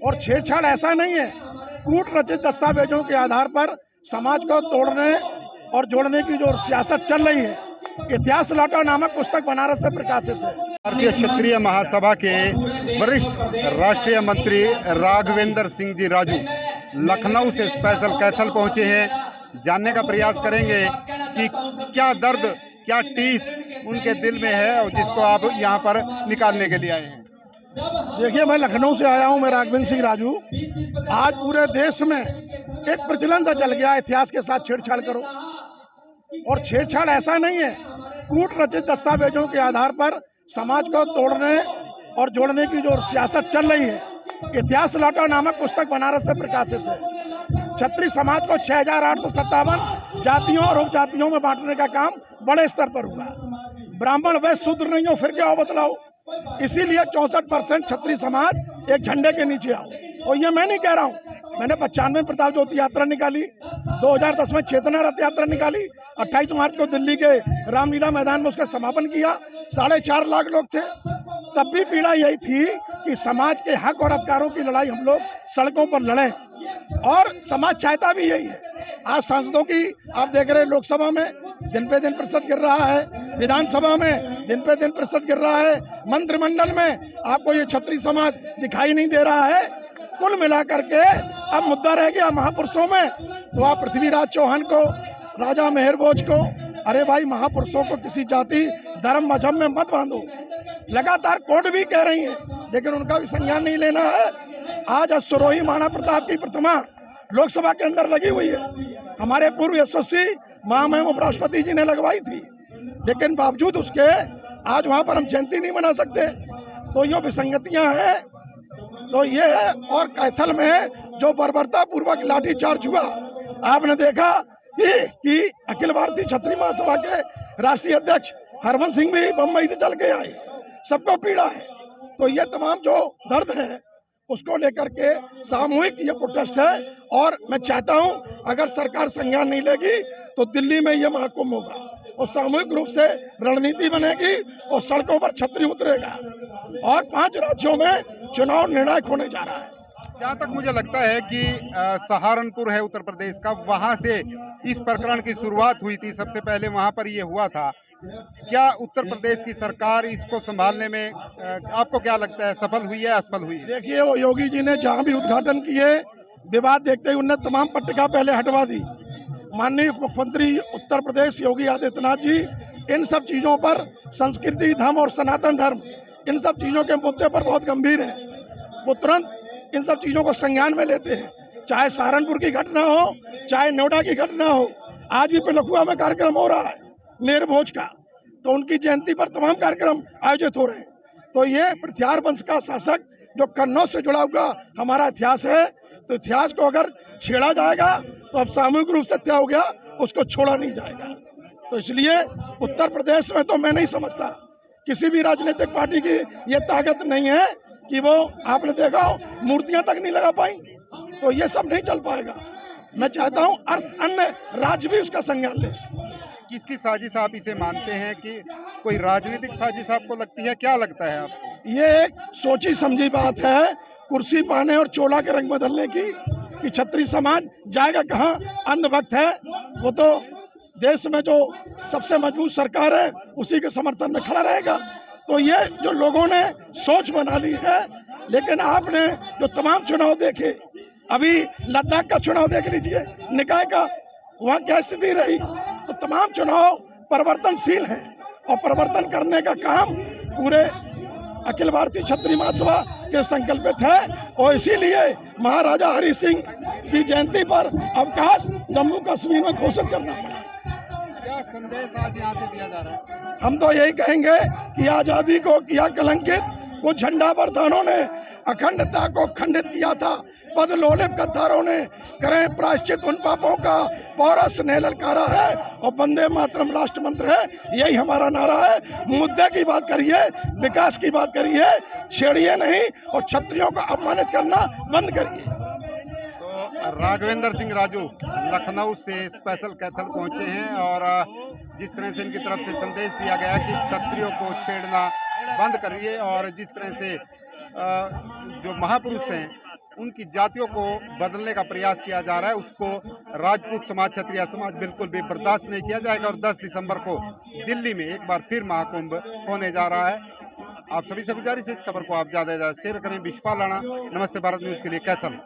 और छेड़छाड़ ऐसा नहीं है, कूट रचित दस्तावेजों के आधार पर समाज को तोड़ने और जोड़ने की जो सियासत चल रही है, इतिहास लौटा नामक पुस्तक बनारस से प्रकाशित है। भारतीय क्षत्रिय महासभा के वरिष्ठ राष्ट्रीय मंत्री राघवेंद्र सिंह जी राजू लखनऊ से स्पेशल कैथल पहुंचे हैं। जानने का प्रयास करेंगे कि क्या दर्द, क्या टीस उनके दिल में है और जिसको आप यहां पर निकालने के लिए आए हैं। देखिए, मैं लखनऊ से आया हूं, मैं राघवेंद्र सिंह राजू। आज पूरे देश में एक प्रचलन सा चल गया, इतिहास के साथ छेड़छाड़ करो। और छेड़छाड़ ऐसा नहीं है, कूट रचित दस्तावेजों के आधार पर समाज को तोड़ने और जोड़ने की जो सियासत चल रही है, इतिहास लौटा नामक पुस्तक बनारस से प्रकाशित है। क्षत्रिय समाज को 6857 जातियों और उपजातियों में बांटने का काम बड़े स्तर पर हुआ। ब्राह्मण वैश्य शूद्र नहीं हो, फिर क्या हो बतलाओ। इसीलिए 64% क्षत्रिय समाज एक झंडे के नीचे आओ। और ये मैं नहीं कह रहा हूँ, मैंने 95 प्रताप ज्योति यात्रा निकाली, 2010 में चेतना रथ यात्रा निकाली, 28 मार्च को दिल्ली के रामलीला मैदान में उसका समापन किया। 4.5 लाख लोग थे। तब भी पीड़ा यही थी कि समाज के हक और अधिकारों की लड़ाई हम लोग सड़कों पर लड़ें, और समाज चाहता भी यही है। आज सांसदों की आप देख रहे हैं, लोकसभा में दिन पे दिन प्रतिशत गिर रहा है, विधानसभा में दिन पे दिन प्रतिशत गिर रहा है, मंत्रिमंडल में आपको ये क्षत्रिय समाज दिखाई नहीं दे रहा है। कुल मिलाकर के अब मुद्दा रह गया महापुरुषों में, तो आप पृथ्वीराज चौहान को, राजा मेहर भोज को, अरे भाई महापुरुषों को किसी जाति धर्म मजहब में मत बांधो। लगातार कोर्ट भी कह रही है, लेकिन उनका भी संज्ञान नहीं लेना है। आज अश्वरोही महाराणा प्रताप की प्रतिमा लोकसभा के अंदर लगी हुई है। हमारे पूर्व यशस्वी महामहिम उपराष्ट्रपति जी ने लगवाई थी, लेकिन बावजूद उसके आज वहां पर हम जयंती नहीं मना सकते। तो ये विसंगतियां हैं, तो ये है। और कैथल में जो बर्बरता पूर्वक लाठीचार्ज हुआ, आपने देखा कि अखिल भारतीय क्षत्रिय महासभा के राष्ट्रीय अध्यक्ष हरवंश सिंह भी बम्बई से चल के आए। सबको पीड़ा है। तो ये तमाम जो दर्द है उसको लेकर के सामूहिक ये प्रोटेस्ट है। और मैं चाहता हूं, अगर सरकार संज्ञान नहीं लेगी तो दिल्ली में ये महाकुंभ होगा और सामूहिक रूप से रणनीति बनेगी और सड़कों पर छतरी उतरेगा और 5 राज्यों में चुनाव निर्णायक होने जा रहा है। जहाँ तक मुझे लगता है कि सहारनपुर है उत्तर प्रदेश का, वहाँ से इस प्रकरण की शुरुआत हुई थी। सबसे पहले वहाँ पर ये हुआ था। क्या उत्तर प्रदेश की सरकार इसको संभालने में आपको क्या लगता है, सफल हुई है, असफल हुई है? देखिए, वो योगी जी ने जहाँ भी उद्घाटन किए, विवाद देखते ही उनने तमाम पट्टिका पहले हटवा दी। माननीय मुख्यमंत्री उत्तर प्रदेश योगी आदित्यनाथ जी इन सब चीज़ों पर, संस्कृति, धर्म और सनातन धर्म, इन सब चीज़ों के मुद्दे पर बहुत गंभीर हैं। वो तुरंत इन सब चीज़ों को संज्ञान में लेते हैं। चाहे सहारनपुर की घटना हो, चाहे नोएडा की घटना हो, आज भी पिलखुआ में कार्यक्रम हो रहा है मेहर भोज का, तो उनकी जयंती पर तमाम कार्यक्रम आयोजित हो रहे हैं। तो ये पृथ्वीराज वंश का शासक जो कन्नौज से जुड़ा हुआ हमारा इतिहास है, तो इतिहास को अगर छेड़ा जाएगा तो अब सामूहिक रूप से तय हो गया, उसको छोड़ा नहीं जाएगा। तो इसलिए उत्तर प्रदेश में तो मैं नहीं समझता किसी भी राजनीतिक पार्टी की ये ताकत नहीं है कि वो, आपने देखा हो, मूर्तियां तक नहीं लगा पाई। तो ये सब नहीं चल पाएगा। मैं चाहता हूँ अन्य राज्य भी उसका संज्ञान ले। किसकी साजिश आप इसे मानते हैं कि कोई राजनीतिक साजिश आपको लगती है? क्या लगता है आपको? ये एक सोची समझी बात है, कुर्सी पाने और चोला के रंग बदलने की, कि क्षत्रिय समाज जाएगा कहाँ। अंधभक्त है वो, तो देश में जो सबसे मजबूत सरकार है उसी के समर्थन में खड़ा रहेगा। तो ये जो लोगों ने सोच बना ली है। लेकिन आपने जो तमाम चुनाव देखे, अभी लद्दाख का चुनाव देख लीजिए, निकाय का, वहाँ क्या स्थिति रही। तो तमाम चुनाव परिवर्तनशील हैं और परिवर्तन करने का काम पूरे अखिल भारतीय क्षत्रिय महासभा के संकल्पित है। और इसीलिए महाराजा हरि सिंह की जयंती पर अवकाश जम्मू कश्मीर में घोषित करना पड़ा। क्या संदेश आज यहाँ से दिया जा रहा है? हम तो यही कहेंगे कि आजादी को किया कलंकित कुछ झंडा बरदानों ने, अखंडता को खंडित किया था पद लोलिप गद्दारों ने, करें प्रायश्चित उन पापों का, पौरा स्नेह ललकारा है और वंदे मातरम राष्ट्र मंत्र है। यही हमारा नारा है। मुद्दे की बात करिए, विकास की बात करिए, छेड़िए नहीं और क्षत्रियों को अपमानित करना बंद करिए। तो राघवेंद्र सिंह राजू लखनऊ से स्पेशल कैथल पहुंचे हैं और जिस तरह से इनकी तरफ से संदेश दिया गया कि क्षत्रियों को छेड़ना बंद करिए और जिस तरह से जो महापुरुष हैं उनकी जातियों को बदलने का प्रयास किया जा रहा है, उसको राजपूत समाज, क्षत्रिय समाज बिल्कुल भी बर्दाश्त नहीं किया जाएगा। और 10 दिसंबर को दिल्ली में एक बार फिर महाकुंभ होने जा रहा है। आप सभी से गुजारिश है इस खबर को आप ज़्यादा से ज़्यादा शेयर करें। विश्वपाल राणा, नमस्ते भारत न्यूज़ के लिए कैथल।